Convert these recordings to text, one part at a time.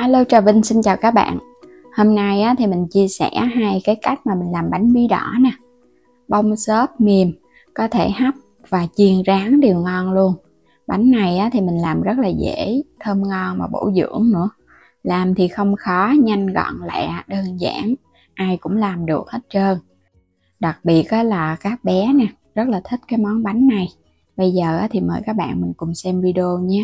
Alo, Trà Vinh xin chào các bạn. Hôm nay thì mình chia sẻ hai cái cách mà mình làm bánh bí đỏ nè. Bông xốp mềm, có thể hấp và chiên rán đều ngon luôn. Bánh này thì mình làm rất là dễ, thơm ngon mà bổ dưỡng nữa. Làm thì không khó, nhanh gọn lẹ, đơn giản, ai cũng làm được hết trơn. Đặc biệt là các bé nè, rất là thích cái món bánh này. Bây giờ thì mời các bạn mình cùng xem video nha.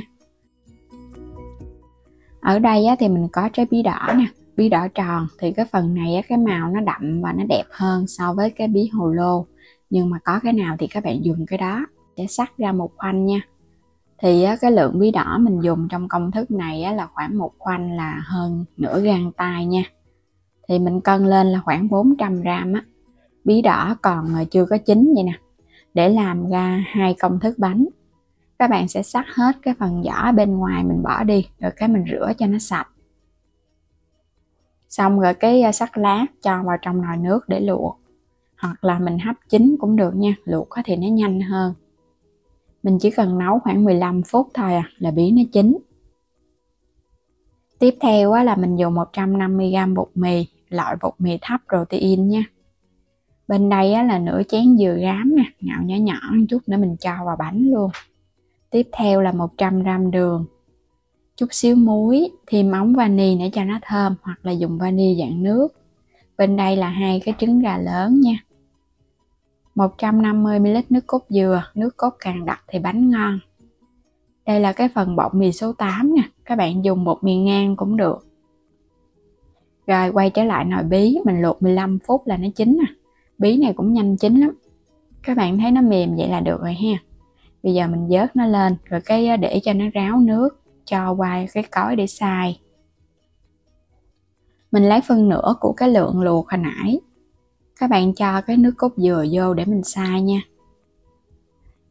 Ở đây thì mình có trái bí đỏ nè, bí đỏ tròn thì cái phần này cái màu nó đậm và nó đẹp hơn so với cái bí hồ lô. Nhưng mà có cái nào thì các bạn dùng cái đó. Sẽ sắc ra một khoanh nha. Thì cái lượng bí đỏ mình dùng trong công thức này là khoảng một khoanh là hơn nửa gang tay nha. Thì mình cân lên là khoảng 400 gram á. Bí đỏ còn chưa có chín vậy nè. Để làm ra hai công thức bánh, các bạn sẽ xắt hết cái phần vỏ bên ngoài mình bỏ đi, rồi cái mình rửa cho nó sạch. Xong rồi cái xắt lát cho vào trong nồi nước để luộc. Hoặc là mình hấp chín cũng được nha, luộc thì nó nhanh hơn. Mình chỉ cần nấu khoảng 15 phút thôi là bí nó chín. Tiếp theo là mình dùng 150g bột mì, loại bột mì thấp protein nha. Bên đây là nửa chén dừa rám nè, ngạo nhỏ nhỏ một chút nữa mình cho vào bánh luôn. Tiếp theo là 100g đường, chút xíu muối, thêm ống vani để cho nó thơm, hoặc là dùng vani dạng nước. Bên đây là 2 cái trứng gà lớn nha. 150ml nước cốt dừa, nước cốt càng đặc thì bánh ngon. Đây là cái phần bột mì số 8 nè, các bạn dùng bột mì ngang cũng được. Rồi quay trở lại nồi bí, mình luộc 15 phút là nó chín nè. Bí này cũng nhanh chín lắm. Các bạn thấy nó mềm vậy là được rồi ha. Bây giờ mình vớt nó lên, rồi cái để cho nó ráo nước, cho qua cái cối để xay. Mình lấy phân nửa của cái lượng luộc hồi nãy. Các bạn cho cái nước cốt dừa vô để mình xay nha.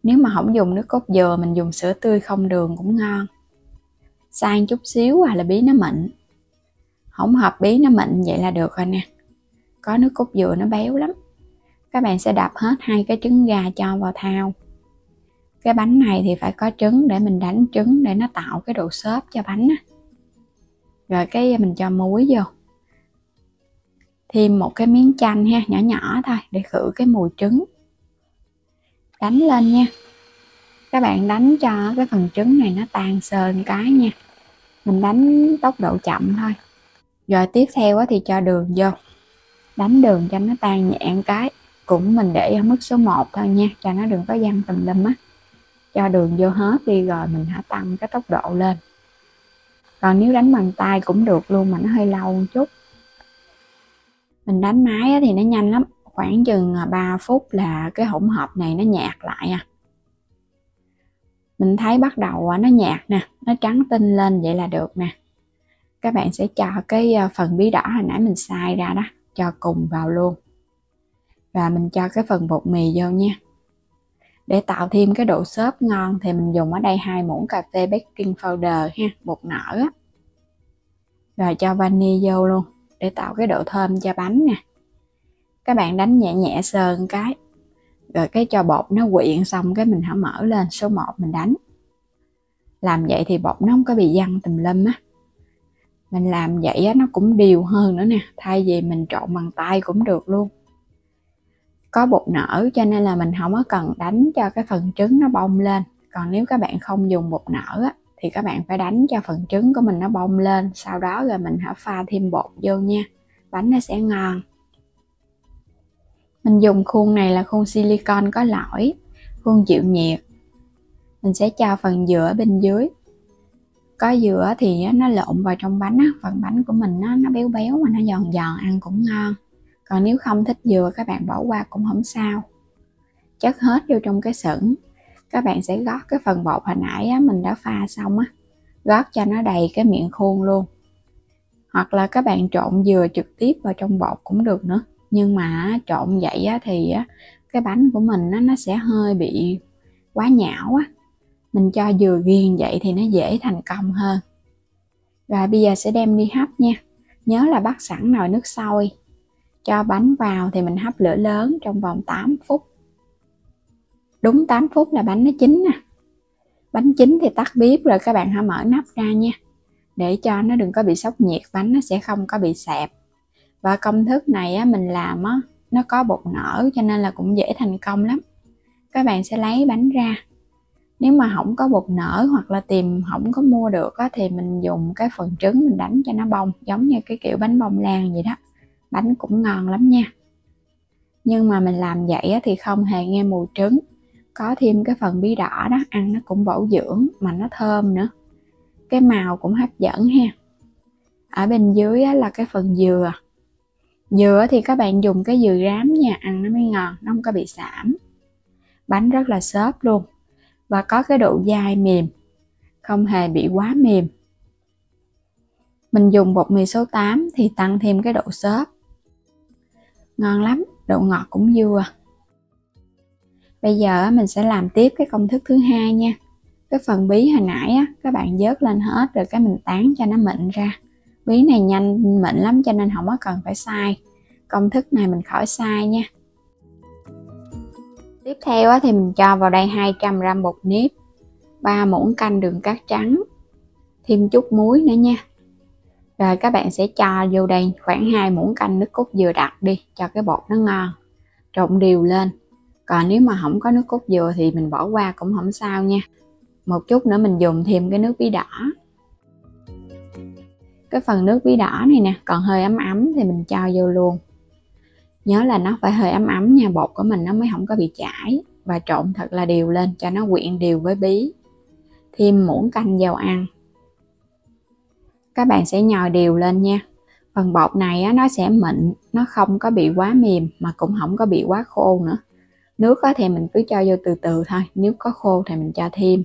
Nếu mà không dùng nước cốt dừa, mình dùng sữa tươi không đường cũng ngon. Xay chút xíu là bí nó mịn. Hỗn hợp bí nó mịn vậy là được rồi nè. Có nước cốt dừa nó béo lắm. Các bạn sẽ đập hết 2 cái trứng gà cho vào thau. Cái bánh này thì phải có trứng để mình đánh trứng để nó tạo cái độ xốp cho bánh á. Rồi cái mình cho muối vô. Thêm một cái miếng chanh ha, nhỏ nhỏ thôi để khử cái mùi trứng. Đánh lên nha. Các bạn đánh cho cái phần trứng này nó tan sơn cái nha. Mình đánh tốc độ chậm thôi. Rồi tiếp theo thì cho đường vô. Đánh đường cho nó tan nhẹ cái. Cũng mình để ở mức số 1 thôi nha, cho nó đừng có văng tùm lum á. Cho đường vô hết đi rồi mình hãy tăng cái tốc độ lên. Còn nếu đánh bằng tay cũng được luôn mà nó hơi lâu một chút. Mình đánh máy thì nó nhanh lắm, khoảng chừng 3 phút là cái hỗn hợp này nó nhạt lại Mình thấy bắt đầu nó nhạt nè, nó trắng tinh lên vậy là được nè. Các bạn sẽ cho cái phần bí đỏ hồi nãy mình xay ra đó, cho cùng vào luôn. Và mình cho cái phần bột mì vô nha. Để tạo thêm cái độ xốp ngon thì mình dùng ở đây 2 muỗng cà phê baking powder ha, bột nở Rồi cho vani vô luôn để tạo cái độ thơm cho bánh nè. Các bạn đánh nhẹ nhẹ sờn cái. Rồi cái cho bột nó quyện xong cái mình hãy mở lên số 1 mình đánh. Làm vậy thì bột nó không có bị văng tùm lum á. Mình làm vậy nó cũng đều hơn nữa nè, thay vì mình trộn bằng tay cũng được luôn. Có bột nở cho nên là mình không có cần đánh cho cái phần trứng nó bong lên. Còn nếu các bạn không dùng bột nở thì các bạn phải đánh cho phần trứng của mình nó bong lên. Sau đó rồi mình hãy pha thêm bột vô nha. Bánh nó sẽ ngon. Mình dùng khuôn này là khuôn silicon có lõi, khuôn chịu nhiệt. Mình sẽ cho phần dừa ở bên dưới. Có dừa thì nó lộn vào trong bánh phần bánh của mình nó béo béo mà nó giòn giòn, ăn cũng ngon. Còn nếu không thích dừa các bạn bỏ qua cũng không sao. Chất hết vô trong cái sửng. Các bạn sẽ gót cái phần bột hồi nãy mình đã pha xong gót cho nó đầy cái miệng khuôn luôn. Hoặc là các bạn trộn dừa trực tiếp vào trong bột cũng được nữa. Nhưng mà trộn vậy thì cái bánh của mình nó sẽ hơi bị quá nhão Mình cho dừa riêng vậy thì nó dễ thành công hơn. Rồi bây giờ sẽ đem đi hấp nha. Nhớ là bắt sẵn nồi nước sôi. Cho bánh vào thì mình hấp lửa lớn trong vòng 8 phút. Đúng 8 phút là bánh nó chín nè. Bánh chín thì tắt bếp rồi các bạn hãy mở nắp ra nha. để cho nó đừng có bị sốc nhiệt, bánh nó sẽ không có bị sẹp. Và công thức này á, mình làm á, nó có bột nở cho nên là cũng dễ thành công lắm. Các bạn sẽ lấy bánh ra. Nếu mà không có bột nở hoặc là tìm không có mua được á, thì mình dùng cái phần trứng mình đánh cho nó bông, giống như cái kiểu bánh bông lan vậy đó. Bánh cũng ngon lắm nha. Nhưng mà mình làm vậy á, thì không hề nghe mùi trứng. Có thêm cái phần bí đỏ đó, ăn nó cũng bổ dưỡng mà nó thơm nữa. Cái màu cũng hấp dẫn ha. Ở bên dưới á, là cái phần dừa. Dừa thì các bạn dùng cái dừa rám nha, ăn nó mới ngon, nó không có bị sảm. Bánh rất là xốp luôn và có cái độ dai mềm, không hề bị quá mềm. Mình dùng bột mì số 8 thì tăng thêm cái độ xốp. Ngon lắm, độ ngọt cũng vừa. Bây giờ mình sẽ làm tiếp cái công thức thứ hai nha. Cái phần bí hồi nãy á, các bạn vớt lên hết rồi cái mình tán cho nó mịn ra. Bí này nhanh mịn lắm cho nên không có cần phải xay. Công thức này mình khỏi xay nha. Tiếp theo á, thì mình cho vào đây 200g bột nếp, 3 muỗng canh đường cát trắng, thêm chút muối nữa nha. Rồi các bạn sẽ cho vô đây khoảng 2 muỗng canh nước cốt dừa đặc đi cho cái bột nó ngon. Trộn đều lên. Còn nếu mà không có nước cốt dừa thì mình bỏ qua cũng không sao nha. Một chút nữa mình dùng thêm cái nước bí đỏ. Cái phần nước bí đỏ này nè còn hơi ấm ấm thì mình cho vô luôn. Nhớ là nó phải hơi ấm ấm nha, bột của mình nó mới không có bị chảy. Và trộn thật là đều lên cho nó quyện đều với bí. Thêm muỗng canh dầu ăn. Các bạn sẽ nhồi đều lên nha. Phần bột này á, nó sẽ mịn, nó không có bị quá mềm mà cũng không có bị quá khô nữa. Nước á, thì mình cứ cho vô từ từ thôi, nếu có khô thì mình cho thêm.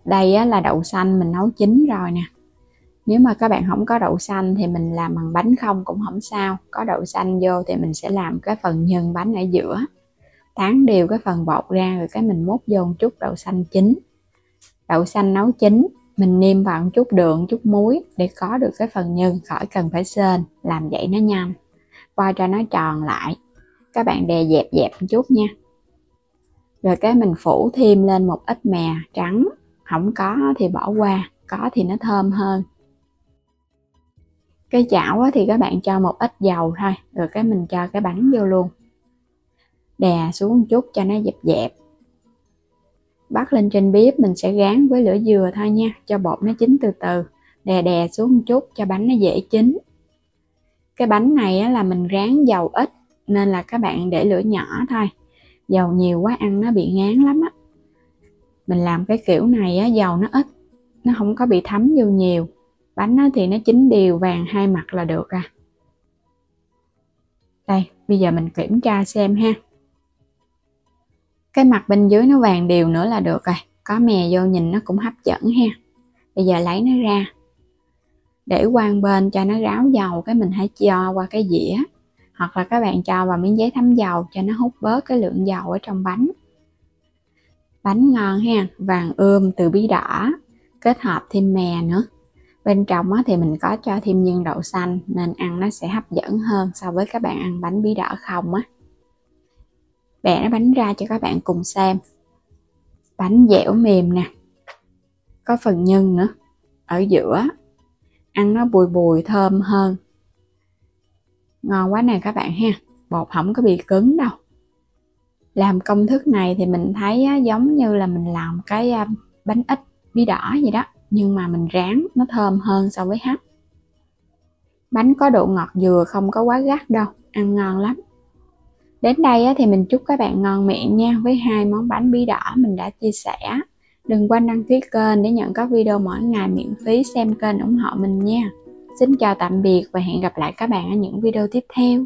Đây á, là đậu xanh mình nấu chín rồi nè. Nếu mà các bạn không có đậu xanh thì mình làm bằng bánh không cũng không sao. Có đậu xanh vô thì mình sẽ làm cái phần nhân bánh ở giữa. Tán đều cái phần bột ra rồi cái mình múc vô một chút đậu xanh chín. Đậu xanh nấu chín, mình nêm vào một chút đường, chút muối để có được cái phần nhân, khỏi cần phải sên, làm vậy nó nhanh. Vo cho nó tròn lại. Các bạn đè dẹp dẹp một chút nha. Rồi cái mình phủ thêm lên một ít mè trắng. Không có thì bỏ qua, có thì nó thơm hơn. Cái chảo thì các bạn cho một ít dầu thôi, rồi cái mình cho cái bánh vô luôn. Đè xuống một chút cho nó dẹp dẹp. Bắt lên trên bếp mình sẽ gán với lửa dừa thôi nha, cho bột nó chín từ từ. Đè đè xuống một chút cho bánh nó dễ chín. Cái bánh này là mình rán dầu ít nên là các bạn để lửa nhỏ thôi. Dầu nhiều quá ăn nó bị ngán lắm á. Mình làm cái kiểu này dầu nó ít, nó không có bị thấm vô nhiều. Bánh thì nó chín đều vàng hai mặt là được à. Đây, bây giờ mình kiểm tra xem ha. Cái mặt bên dưới nó vàng đều nữa là được rồi. Có mè vô nhìn nó cũng hấp dẫn ha. Bây giờ lấy nó ra. Để qua bên cho nó ráo dầu, cái mình hãy cho qua cái dĩa. Hoặc là các bạn cho vào miếng giấy thấm dầu cho nó hút bớt cái lượng dầu ở trong bánh. Bánh ngon ha, vàng ươm từ bí đỏ, kết hợp thêm mè nữa. Bên trong thì mình có cho thêm nhân đậu xanh nên ăn nó sẽ hấp dẫn hơn so với các bạn ăn bánh bí đỏ không á. Bẻ cái bánh ra cho các bạn cùng xem. Bánh dẻo mềm nè. Có phần nhân nữa. Ở giữa. Ăn nó bùi bùi thơm hơn. Ngon quá nè các bạn ha. Bột không có bị cứng đâu. Làm công thức này thì mình thấy giống như là mình làm cái bánh ít bí đỏ vậy đó. Nhưng mà mình rán nó thơm hơn so với hấp. Bánh có độ ngọt dừa, không có quá gắt đâu. Ăn ngon lắm. Đến đây thì mình chúc các bạn ngon miệng nha với hai món bánh bí đỏ mình đã chia sẻ. Đừng quên đăng ký kênh để nhận các video mỗi ngày miễn phí, xem kênh ủng hộ mình nha. Xin chào tạm biệt và hẹn gặp lại các bạn ở những video tiếp theo.